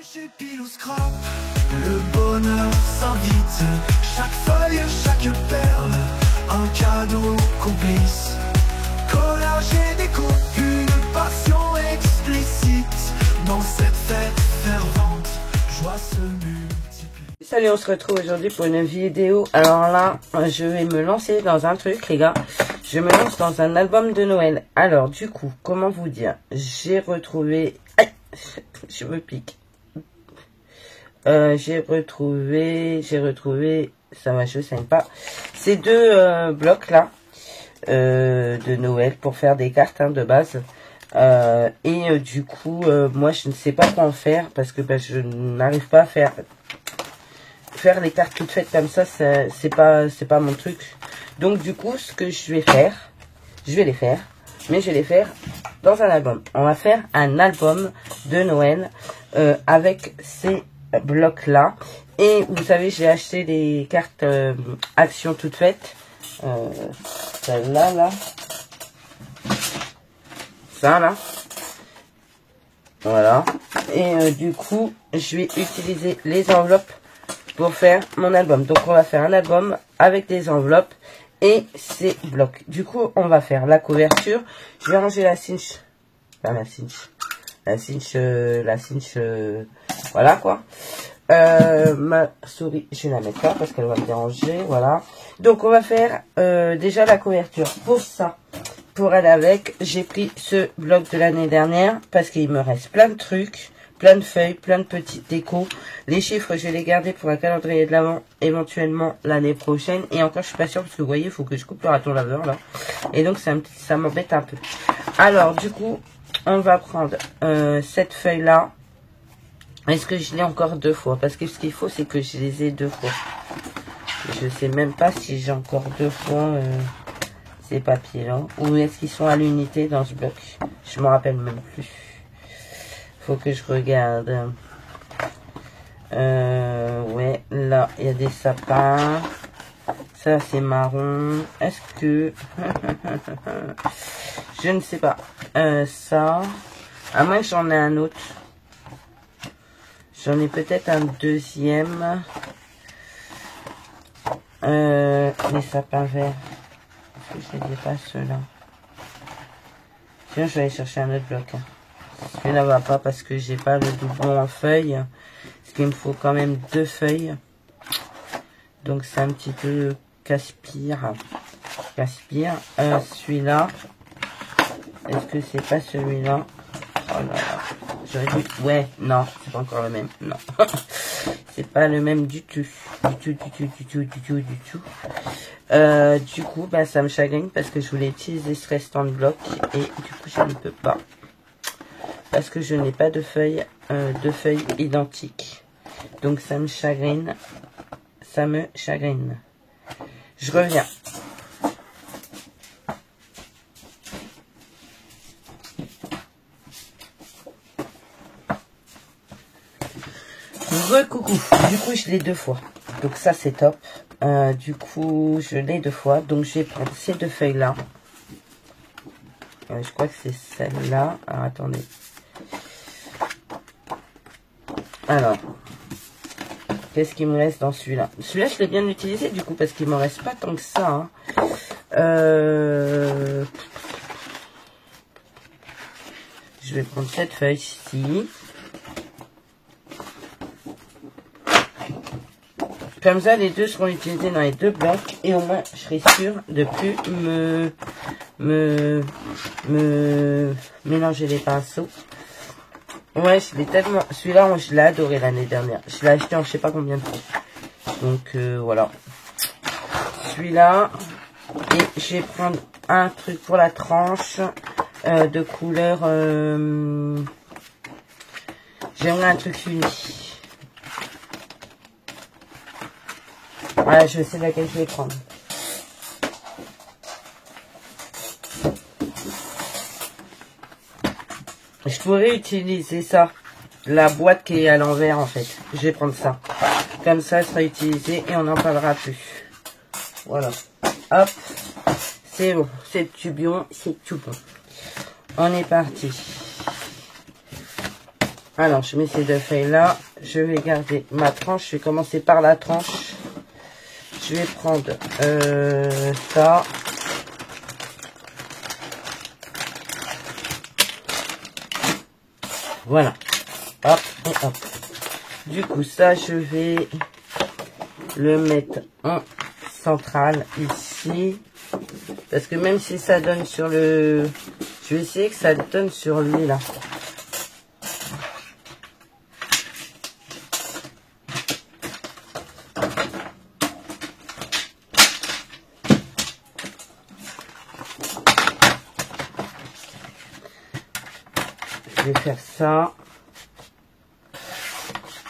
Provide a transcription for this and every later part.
Chez Pilou Scrap, le bonheur s'invite. Chaque feuille, chaque perle, un cadeau complice. Collage et déco, une passion explicite. Dans cette fête fervente, joie se multiplie. Salut, on se retrouve aujourd'hui pour une vidéo. Alors là, je vais me lancer dans un truc, les gars. Je me lance dans un album de Noël. Alors, du coup, comment vous dire? J'ai retrouvé... Aïe, je me pique. J'ai retrouvé, ça va, je sais pas, ces deux blocs là de Noël pour faire des cartes hein, de base. Du coup, moi je ne sais pas quoi en faire parce que je n'arrive pas à faire les cartes toutes faites comme ça. C'est pas mon truc. Donc du coup, ce que je vais faire, je vais les faire dans un album. On va faire un album de Noël avec ces bloc là, et vous savez, j'ai acheté des cartes action toutes faites, celle-là là, ça là, voilà, et du coup je vais utiliser les enveloppes pour faire mon album. Donc on va faire un album avec des enveloppes et ces blocs. Du coup on va faire la couverture. Je vais ranger la cinch, voilà quoi. Ma souris, je vais la mettre là parce qu'elle va me déranger, voilà. Donc on va faire déjà la couverture. Pour ça, pour aller avec, j'ai pris ce bloc de l'année dernière parce qu'il me reste plein de trucs, plein de feuilles, plein de petites décos. Les chiffres, je vais les garder pour un calendrier de l'avant éventuellement l'année prochaine. Et encore, je suis pas sûre parce que vous voyez, il faut que je coupe le raton laveur là. Et donc ça m'embête un peu. Alors du coup, on va prendre cette feuille là. Est-ce que je l'ai encore deux fois? Parce que ce qu'il faut, c'est que je les ai deux fois. Je sais même pas si j'ai encore deux fois ces papiers-là. Ou est-ce qu'ils sont à l'unité dans ce bloc? Je me rappelle même plus. Faut que je regarde. Ouais, là, il y a des sapins. Ça, c'est marron. Est-ce que... je ne sais pas. Ça... À moins que j'en ai un autre. J'en ai peut-être un deuxième. Les sapins verts. Est-ce que je les ai pas ceux-là? Sinon, je vais aller chercher un autre bloc. Celui-là va pas parce que j'ai pas le doublon en feuilles. Parce qu'il me faut quand même deux feuilles. Donc, c'est un petit peu casse-pire. Celui-là. Est-ce que c'est pas celui-là? Oh là là. J'aurais dû... Ouais, non, c'est pas encore le même. Non. C'est pas le même du tout. Du tout. Du coup, bah, ça me chagrine parce que je voulais utiliser ce restant de bloc. Et du coup, je ne peux pas. Parce que je n'ai pas de feuilles identiques. Donc, ça me chagrine. Je reviens. Coucou. Du coup, je l'ai deux fois. Donc ça, c'est top. Du coup, je l'ai deux fois. Donc, je vais prendre ces deux feuilles-là. Je crois que c'est celle-là. Alors, attendez. Alors, qu'est-ce qu'il me reste dans celui-là? Celui-là, je l'ai bien utilisé, du coup, parce qu'il ne me reste pas tant que ça. Hein. Je vais prendre cette feuille-ci. Comme ça, les deux seront utilisés dans les deux blocs. Et au moins, je serai sûre de plus me mélanger les pinceaux. Ouais, je l'ai tellement... Celui-là, je l'ai adoré l'année dernière. Je l'ai acheté en je sais pas combien de fois. Donc, voilà. Celui-là. Et je vais prendre un truc pour la tranche de couleur... J'aimerais un truc uni. Voilà, je sais laquelle je vais prendre. Je pourrais utiliser ça. La boîte qui est à l'envers, en fait. Je vais prendre ça. Comme ça, elle sera utilisée et on n'en parlera plus. Voilà. Hop. C'est bon. C'est tout bon. On est parti. Alors, je mets ces deux feuilles-là. Je vais garder ma tranche. Je vais commencer par la tranche. Je vais prendre ça. Voilà. Hop et hop. Du coup, ça, je vais le mettre en centrale ici. Parce que même si ça donne sur le... Je vais essayer que ça donne sur lui, là. Je vais faire ça.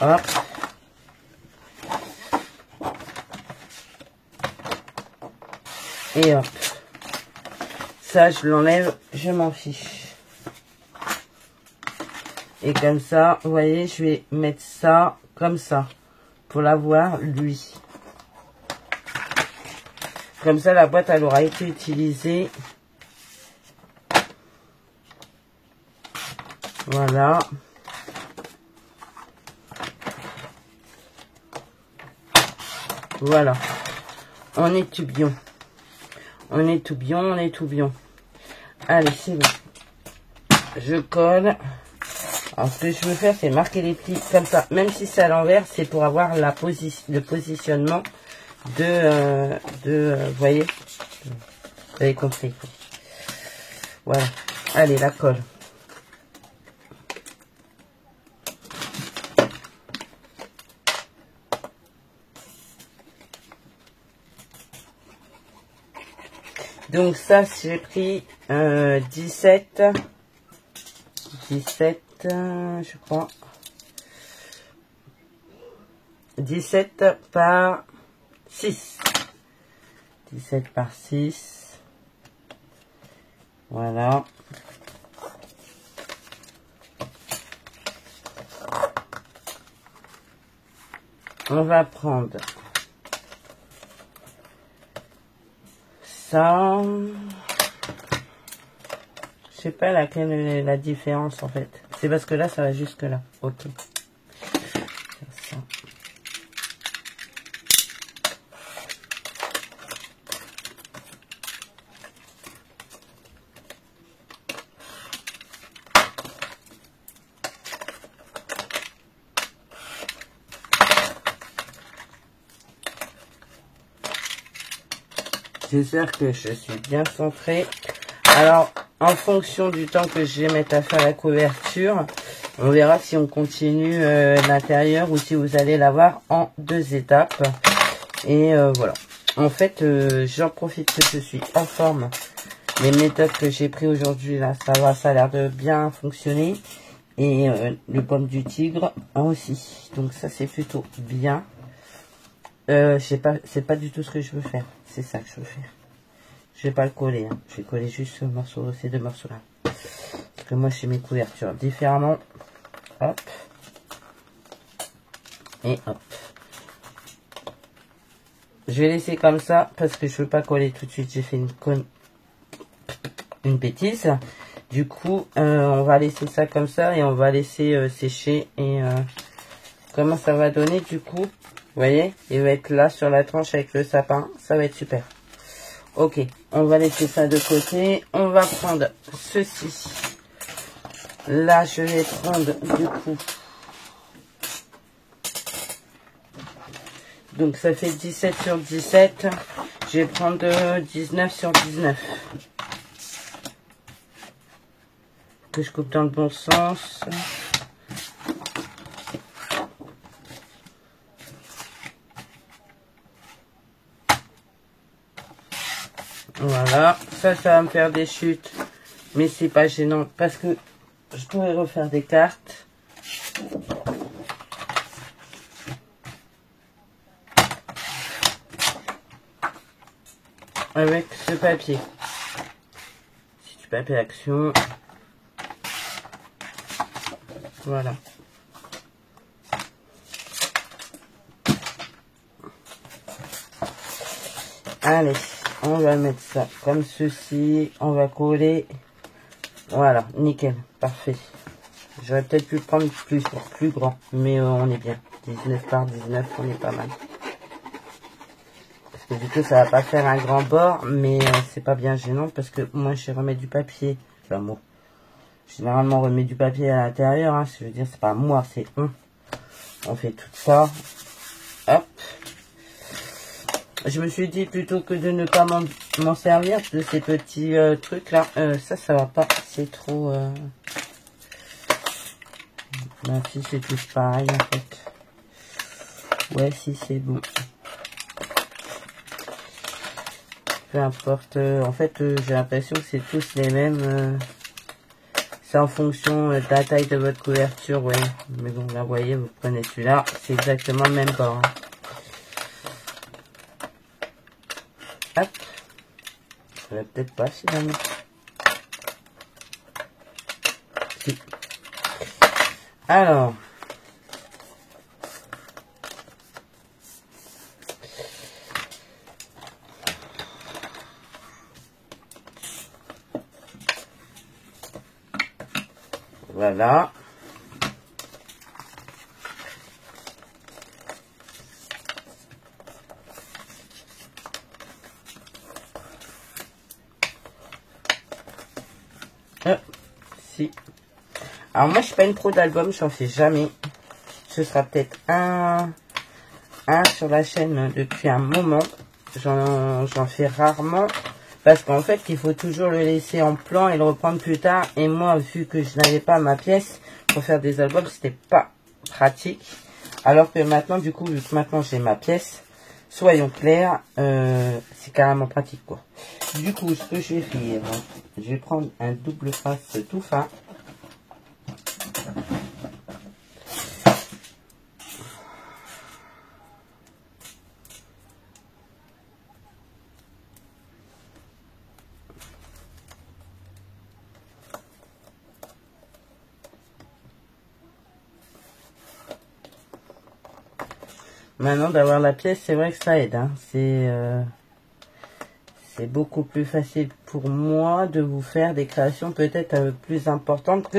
Hop. Et hop. Ça, je l'enlève, je m'en fiche. Et comme ça, vous voyez, je vais mettre ça comme ça. Pour l'avoir, lui. Comme ça, la boîte, elle aura été utilisée. Voilà. Voilà. On est tout bien. On est tout bien, on est tout bien. Allez, c'est bon. Je colle. Alors, ce que je veux faire, c'est marquer les plis comme ça. Même si c'est à l'envers, c'est pour avoir la le positionnement vous voyez, vous avez compris. Voilà. Allez, la colle. Donc ça, j'ai pris 17, je crois. 17 par 6. 17 par 6. Voilà. On va prendre ça. Je sais pas laquelle est la différence en fait. C'est parce que là, ça va jusque là. Ok. Ça. J'espère que je suis bien centrée. Alors, en fonction du temps que je vais mettre à faire la couverture, on verra si on continue l'intérieur ou si vous allez l'avoir en 2 étapes. Et voilà. En fait, j'en profite que je suis en forme. Les méthodes que j'ai prises aujourd'hui, là, ça va, ça a l'air de bien fonctionner. Et le pomme du tigre aussi. Donc ça, c'est plutôt bien. C'est pas du tout ce que je veux faire. C'est ça que je veux faire. Je vais pas le coller. Hein. Je vais coller juste ce morceau, ces 2 morceaux-là. Parce que moi, je fais mes couvertures différemment. Hop. Et hop. Je vais laisser comme ça parce que je veux pas coller tout de suite. J'ai fait une bêtise. Du coup, on va laisser ça comme ça et on va laisser sécher. Et comment ça va donner du coup? Vous voyez, il va être là sur la tranche avec le sapin. Ça va être super. Ok, on va laisser ça de côté. On va prendre ceci. Là, je vais prendre du coup. Donc, ça fait 17 sur 17. Je vais prendre 19 sur 19. Que je coupe dans le bon sens. Voilà, ça va me faire des chutes, mais c'est pas gênant parce que je pourrais refaire des cartes. Avec ce papier. C'est du papier action. Voilà. Allez. On va mettre ça comme ceci. On va coller. Voilà, nickel, parfait. J'aurais peut-être pu prendre plus grand. Mais on est bien. 19 par 19, on est pas mal. Parce que du coup, ça va pas faire un grand bord. Mais c'est pas bien gênant. Parce que moi, je remets du papier. Enfin, moi. Généralement, on remet du papier à l'intérieur. Hein. Je veux dire, c'est pas moi, c'est on. On fait tout ça. Hop. Je me suis dit, plutôt que de ne pas m'en servir de ces petits trucs là, ça va pas, c'est trop... Ma fille, c'est tous pareil en fait. Ouais, si, c'est bon. Peu importe, en fait, j'ai l'impression que c'est tous les mêmes. C'est en fonction de la taille de votre couverture, ouais. Mais bon, là, vous voyez, vous prenez celui-là, c'est exactement le même bord. Hein. Hop. Ça va peut-être pas finalement. Si. Alors. Voilà. Si. Alors moi je suis pas une pro d'album, j'en fais jamais. Ce sera peut-être un sur la chaîne depuis un moment. J'en fais rarement. Parce qu'en fait il faut toujours le laisser en plan et le reprendre plus tard. Et moi vu que je n'avais pas ma pièce pour faire des albums, c'était pas pratique. Alors que maintenant du coup, vu que maintenant j'ai ma pièce, soyons clairs, c'est carrément pratique quoi. Du coup, ce que je vais faire, je vais prendre un double face tout fin. Maintenant, d'avoir la pièce, c'est vrai que ça aide. Hein. C'est beaucoup plus facile pour moi de vous faire des créations peut-être plus importantes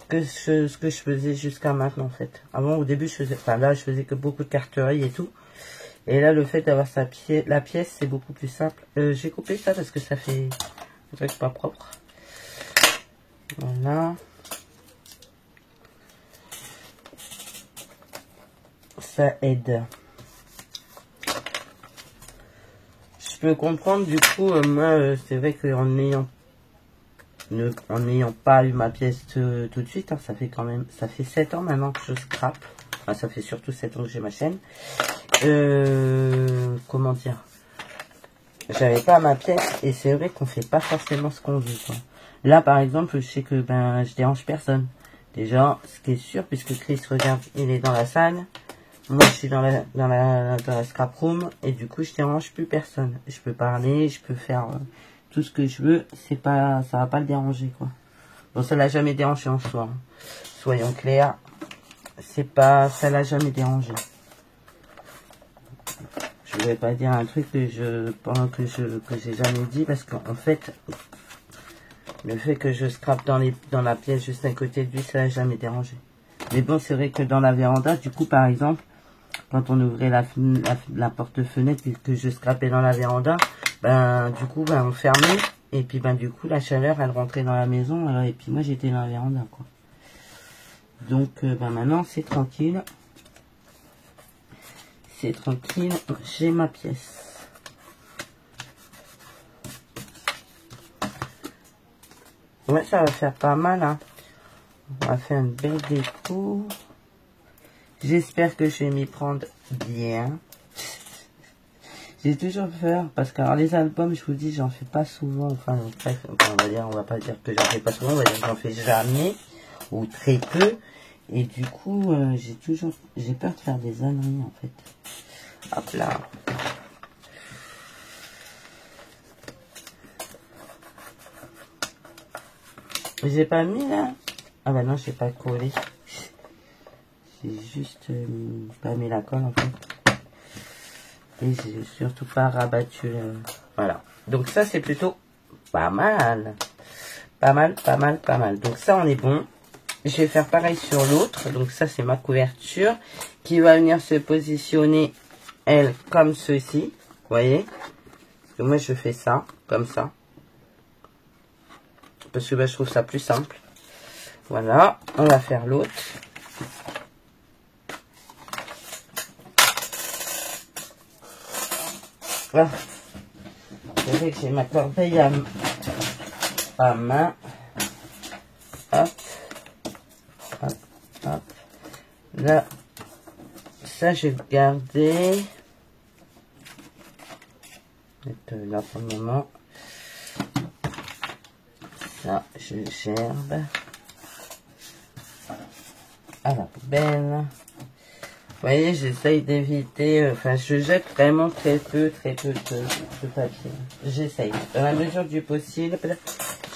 que ce que je faisais jusqu'à maintenant en fait. Avant au début je faisais, enfin là je faisais que beaucoup de carterie et tout. Et là le fait d'avoir la pièce c'est beaucoup plus simple. J'ai coupé ça parce que ça fait un truc pas propre. Voilà. Ça aide. Je peux comprendre du coup, moi c'est vrai qu'en n'ayant pas eu ma pièce tout de suite, hein, ça fait quand même, ça fait 7 ans maintenant que je scrape. Enfin, ça fait surtout 7 ans que j'ai ma chaîne. Comment dire, j'avais pas ma pièce et c'est vrai qu'on fait pas forcément ce qu'on veut quoi. Là par exemple je sais que ben je dérange personne. Déjà ce qui est sûr puisque Chris regarde, il est dans la salle. Moi je suis dans la scrap room et du coup je dérange plus personne. Je peux parler, je peux faire tout ce que je veux, c'est pas, ça va pas le déranger quoi. Bon ça l'a jamais dérangé en soi. Hein. Soyons clairs, c'est pas, ça l'a jamais dérangé. Je vais pas dire un truc que j'ai jamais dit parce qu'en fait le fait que je scrape dans la pièce juste à côté de lui, ça l'a jamais dérangé. Mais bon c'est vrai que dans la véranda, du coup par exemple, quand on ouvrait la porte-fenêtre que je scrapais dans la véranda, ben du coup ben on fermait et puis ben du coup la chaleur elle rentrait dans la maison alors, et puis moi j'étais dans la véranda quoi. Donc ben maintenant c'est tranquille. C'est tranquille, j'ai ma pièce. Ouais, ça va faire pas mal, hein. On va faire une belle déco. J'espère que je vais m'y prendre bien. J'ai toujours peur, parce que alors, les albums, je vous dis, j'en fais pas souvent. Enfin, bref, on va pas dire que j'en fais pas souvent, on va dire que j'en fais jamais, ou très peu. Et du coup, j'ai peur de faire des âneries, en fait. Hop là. J'ai pas mis là. Ah bah non, j'ai pas collé. J'ai juste pas mis la colle en fait. Et j'ai surtout pas rabattu. Voilà. Donc ça c'est plutôt pas mal. Pas mal, pas mal, pas mal. Donc ça on est bon. je vais faire pareil sur l'autre. Donc ça, c'est ma couverture qui va venir se positionner, elle, comme ceci. Vous voyez? Parce que moi, je fais ça, comme ça. Parce que je trouve ça plus simple. Voilà, on va faire l'autre. Voilà. C'est vrai que j'ai ma corbeille à main. Hop. Hop. Hop. Là, ça, je vais garder. Là pour le moment. Ça, je gerbe à la poubelle. Vous voyez, j'essaye d'éviter, enfin, je jette vraiment très peu de papier. J'essaye, dans la mesure du possible,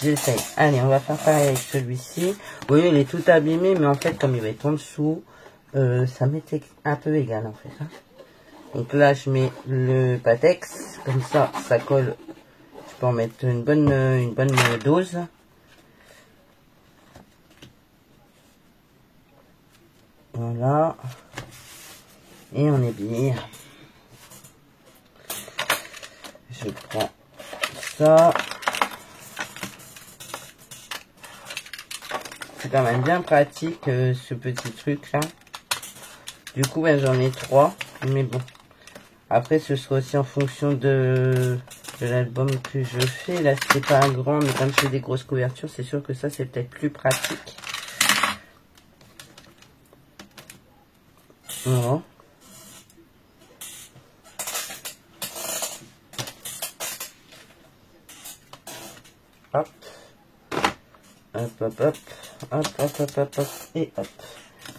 j'essaye. Allez, on va faire pareil avec celui-ci. Vous voyez, il est tout abîmé, mais en fait, comme il va être en dessous, ça m'est un peu égal, en fait. Hein. Donc là, je mets le Patex, comme ça, ça colle. Je peux en mettre une bonne dose. Voilà. Et on est bien. Je prends ça. C'est quand même bien pratique ce petit truc là. Du coup, ben, j'en ai 3. Mais bon. Après, ce sera aussi en fonction de l'album que je fais. Là, c'est pas un grand, mais comme je fais des grosses couvertures, c'est sûr que ça, c'est peut-être plus pratique. Voilà. Hop. Hop, hop, hop. Hop, hop, hop, hop, hop. Et hop.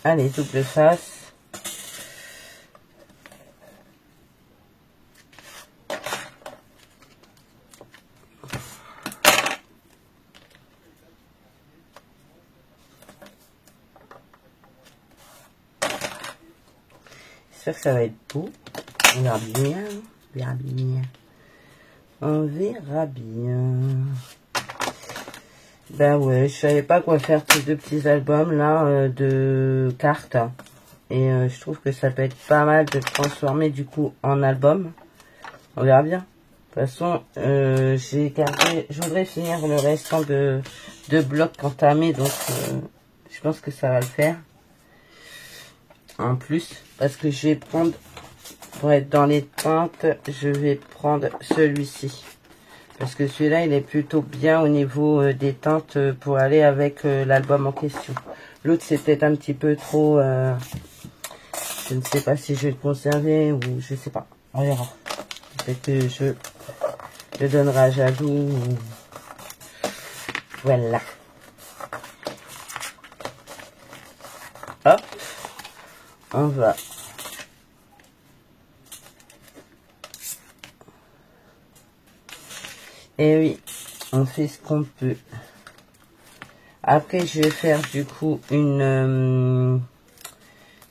Allez, double face. J'espère que ça va être beau. On verra bien. On verra bien. On verra bien. Ben ouais, je savais pas quoi faire ces deux petits albums là de cartes. Et je trouve que ça peut être pas mal de transformer du coup en album. On verra bien. De toute façon, j'ai gardé. Je voudrais finir le restant de blocs entamés, donc je pense que ça va le faire. En plus, parce que je vais prendre, pour être dans les teintes, je vais prendre celui-ci. Parce que celui-là, il est plutôt bien au niveau des teintes pour aller avec l'album en question. L'autre, c'est peut-être un petit peu trop... je ne sais pas si je vais le conserver ou je sais pas. On verra. Peut-être que je le donnerai à Jadou. Ou... Voilà. Hop. On va... Et oui, on fait ce qu'on peut. Après, je vais faire du coup une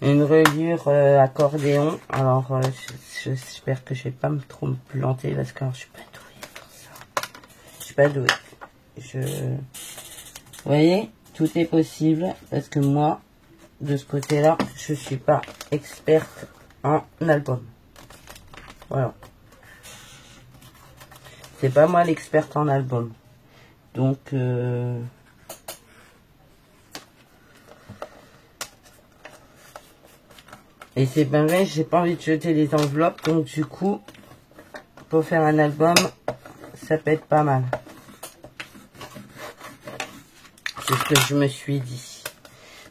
reliure accordéon. Alors, j'espère que je vais pas trop me planter parce que je suis pas douée pour ça. Je suis pas douée. Vous voyez, tout est possible parce que moi, de ce côté-là, je suis pas experte en album. Voilà. C'est pas moi l'experte en album. Donc, et c'est pas vrai, j'ai pas envie de jeter les enveloppes. Donc, du coup, pour faire un album, ça peut être pas mal. C'est ce que je me suis dit.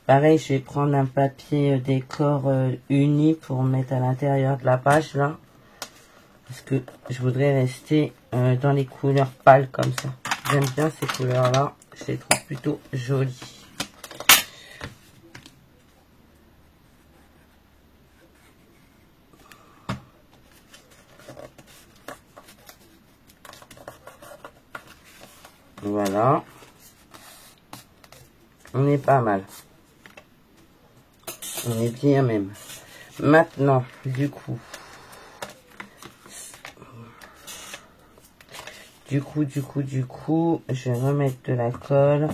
Pareil, je vais prendre un papier décor uni pour mettre à l'intérieur de la page, là. Parce que je voudrais rester dans les couleurs pâles comme ça. J'aime bien ces couleurs-là. Je les trouve plutôt jolies. Voilà. On est pas mal. On est bien même. Maintenant, du coup... Du coup, je vais remettre de la colle.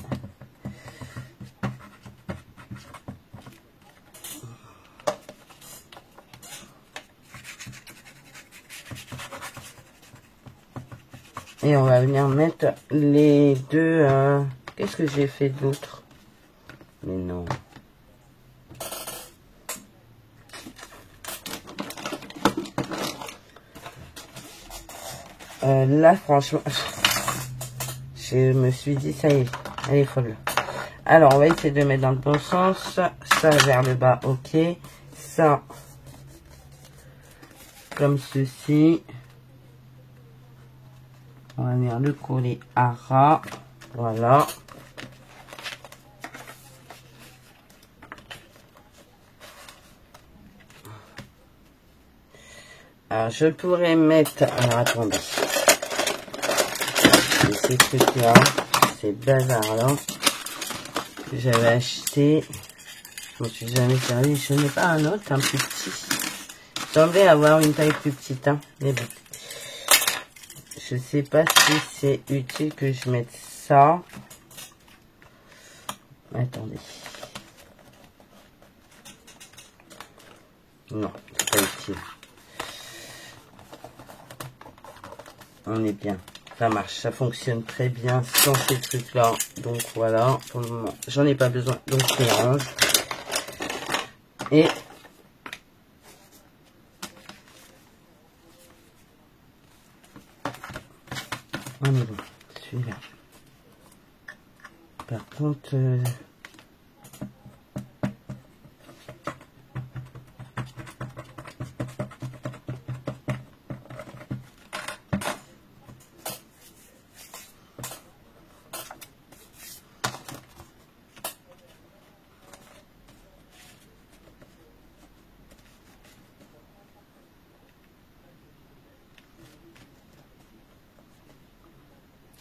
Et on va venir mettre les deux... Qu'est-ce que j'ai fait d'autre? Mais non. Là, franchement, je me suis dit, ça y est, elle est folle. Alors, on va essayer de mettre dans le bon sens. Ça vers le bas, ok. Ça, comme ceci. On va venir le coller à ras. Voilà. Alors, je pourrais mettre... Alors, attendez. Ces trucs-là, ces bazars-là, que j'avais acheté. Je me suis jamais servi. Je n'ai pas un autre, un plus petit. J'aimerais avoir une taille plus petite, hein. Mais bon. Je sais pas si c'est utile que je mette ça. Attendez. Non, c'est pas utile. On est bien. Ça marche, ça fonctionne très bien sans ces trucs-là. Donc voilà, pour le moment, j'en ai pas besoin. Donc je les range. Et on est bon. Celui-là. Par contre,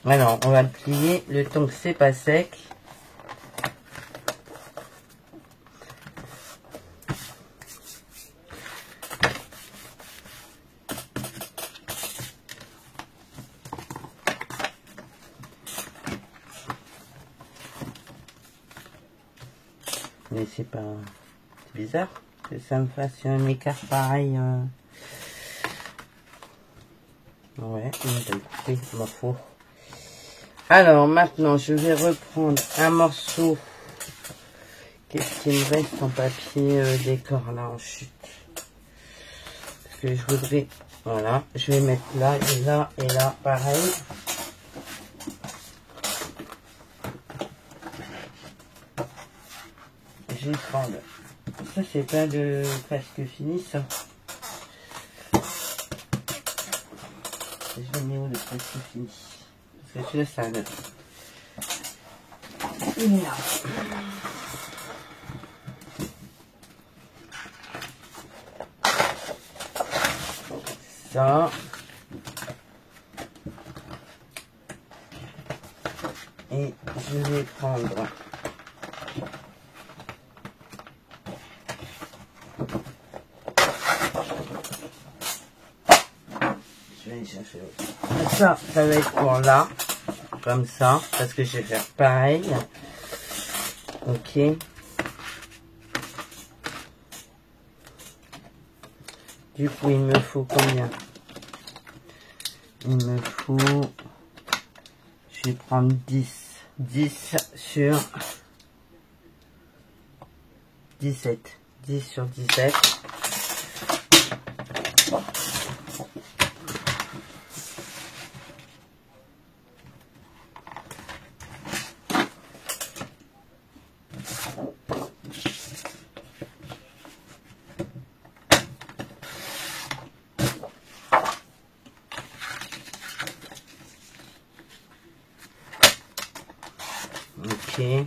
alors, on va le plier le temps que c'est pas sec. Mais c'est pas... C'est bizarre que ça me fasse un écart pareil. Ouais, bah écoutez, m'en faut. Alors, maintenant, je vais reprendre un morceau. Qu'est-ce qu'il me reste en papier décor, là, en chute? Parce que je voudrais... Voilà, je vais mettre là, et là, pareil. Je vais prendre... Ça, c'est pas de presque fini, ça. Je mets où le presque fini? Parce que ça, il est là. Ça. Et je vais prendre... Je vais aller chercher l'autre. Ça va être pour là. Comme ça, parce que je vais faire pareil. Ok. Du coup, il me faut combien? Il me faut... Je vais prendre 10. 10 sur 17. 10 sur 17. Ok. Et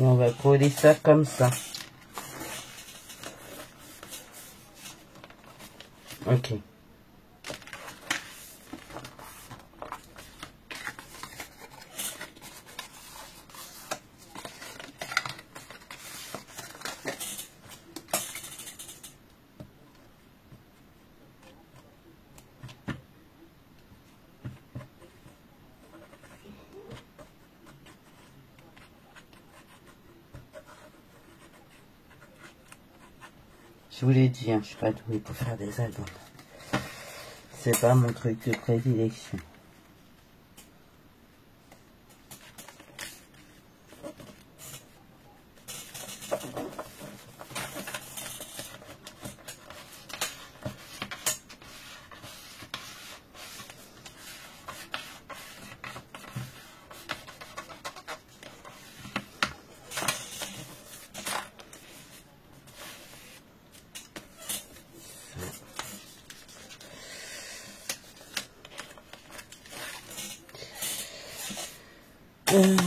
on va coller ça comme ça. Ok. Je vous l'ai dit, hein, je suis pas douée pour faire des albums. C'est pas mon truc de prédilection.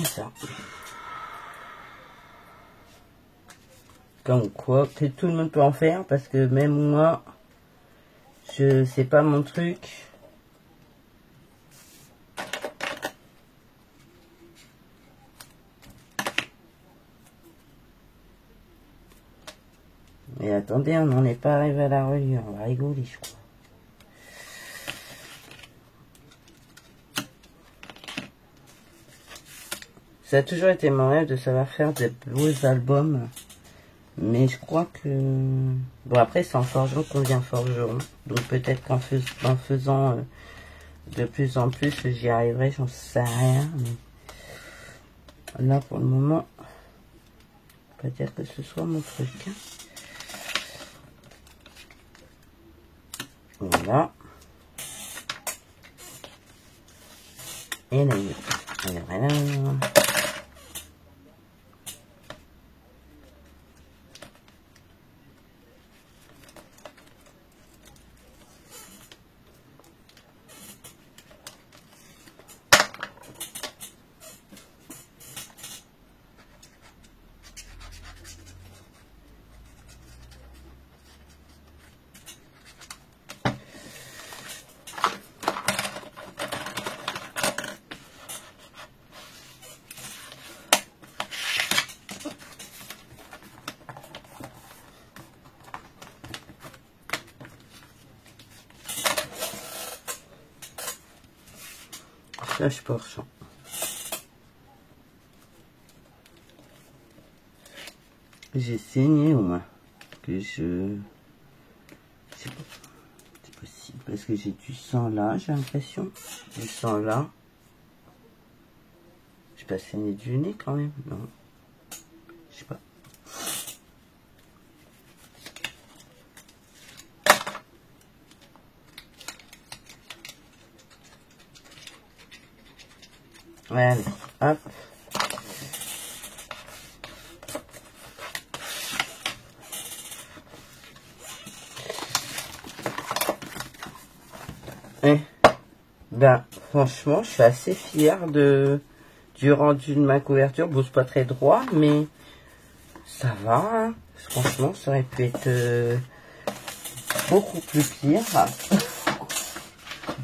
Ça. Comme quoi, que tout le monde peut en faire, parce que même moi, c'est pas mon truc. Mais attendez, on n'en est pas arrivé à la reliure, on va rigoler, je crois. Ça a toujours été mon rêve de savoir faire des beaux albums. Mais je crois que... Bon, après, c'est en forgeant qu'on devient forgeron. Donc peut-être qu'en faisant de plus en plus, j'y arriverai, j'en sais rien. Mais là, pour le moment, pas dire que ce soit mon truc. Hein. Voilà. Et là, voilà. Flash portion. J'ai saigné au moins. Que je... C'est possible. Parce que j'ai du sang là, j'ai l'impression. Du sang là. J'ai pas saigné du nez quand même. Non. Je sais pas. Allez, hop. Et ben franchement, je suis assez fière du rendu de ma couverture. Bon, c'est pas très droit, mais ça va. Hein. Franchement, ça aurait pu être beaucoup plus pire.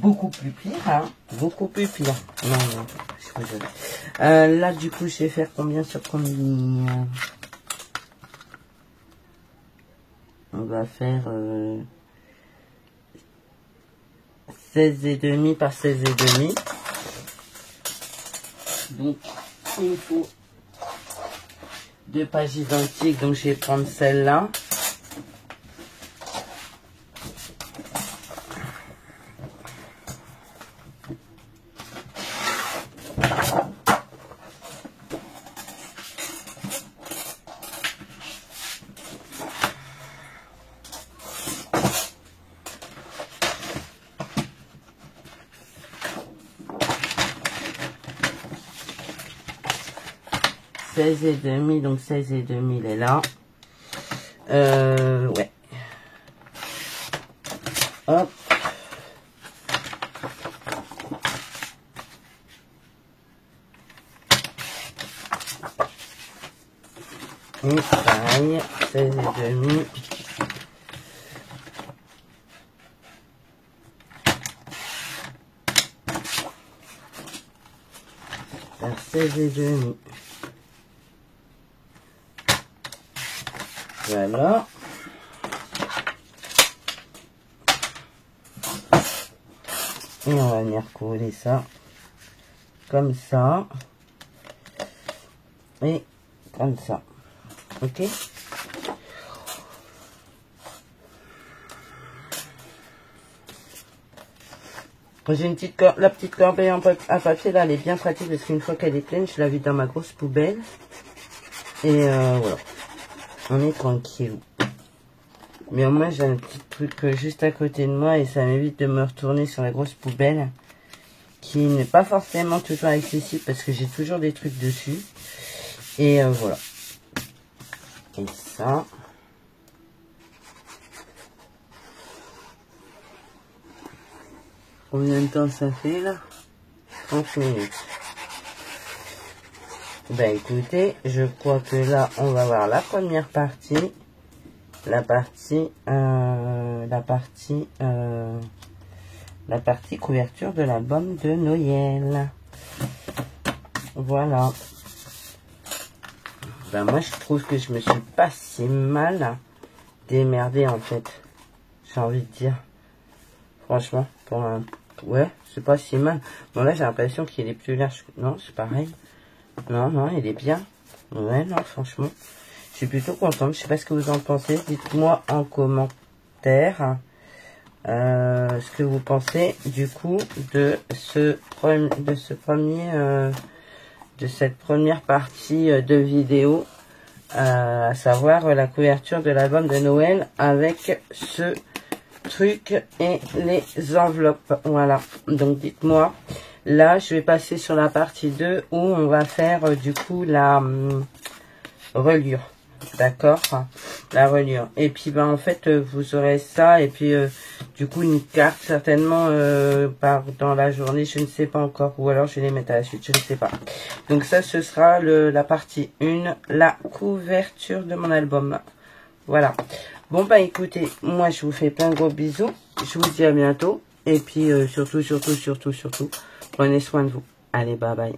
Beaucoup plus pire, hein. Beaucoup plus pire. Non, non. Là, du coup, je vais faire combien sur combien? On va faire 16,5 par 16,5. Donc, il me faut 2 pages identiques. Donc, je vais prendre celle-là. Et demi, donc 16,5 il est là. Ouais. Hop. Et pareil, 16,5. Par 16,5. Voilà. Et on va venir coller ça comme ça et comme ça. Ok. J'ai une petite la petite corbeille à papier là, elle est bien pratique parce qu'une fois qu'elle est pleine, je la vide dans ma grosse poubelle. Et voilà, on est tranquille. Mais au moins j'ai un petit truc juste à côté de moi et ça m'évite de me retourner sur la grosse poubelle qui n'est pas forcément toujours accessible parce que j'ai toujours des trucs dessus. Et voilà. Et ça. Combien de temps ça fait là? 30 minutes. Ben écoutez, je crois que là on va voir la première partie. La partie couverture de l'album de Noël. Voilà. Ben moi je trouve que je me suis pas si mal démerdée en fait. J'ai envie de dire. Franchement, pour un... Ouais, c'est pas si mal. Bon là j'ai l'impression qu'il est plus large. Non, c'est pareil. Non, non, il est bien. Ouais, non, franchement. Je suis plutôt contente. Je sais pas ce que vous en pensez. Dites-moi en commentaire ce que vous pensez du coup de cette première partie de vidéo, à savoir la couverture de l'album de Noël avec ce truc et les enveloppes. Voilà. Donc dites-moi. Là, je vais passer sur la partie 2 où on va faire du coup la reliure. D'accord, la reliure. Et puis ben en fait vous aurez ça et puis du coup une carte certainement dans la journée, je ne sais pas encore, ou alors je vais les mettre à la suite, je ne sais pas. Donc ça ce sera la partie 1, la couverture de mon album. Voilà. Bon bah écoutez, moi je vous fais plein de gros bisous, je vous dis à bientôt et puis surtout prenez soin de vous. Allez, bye bye.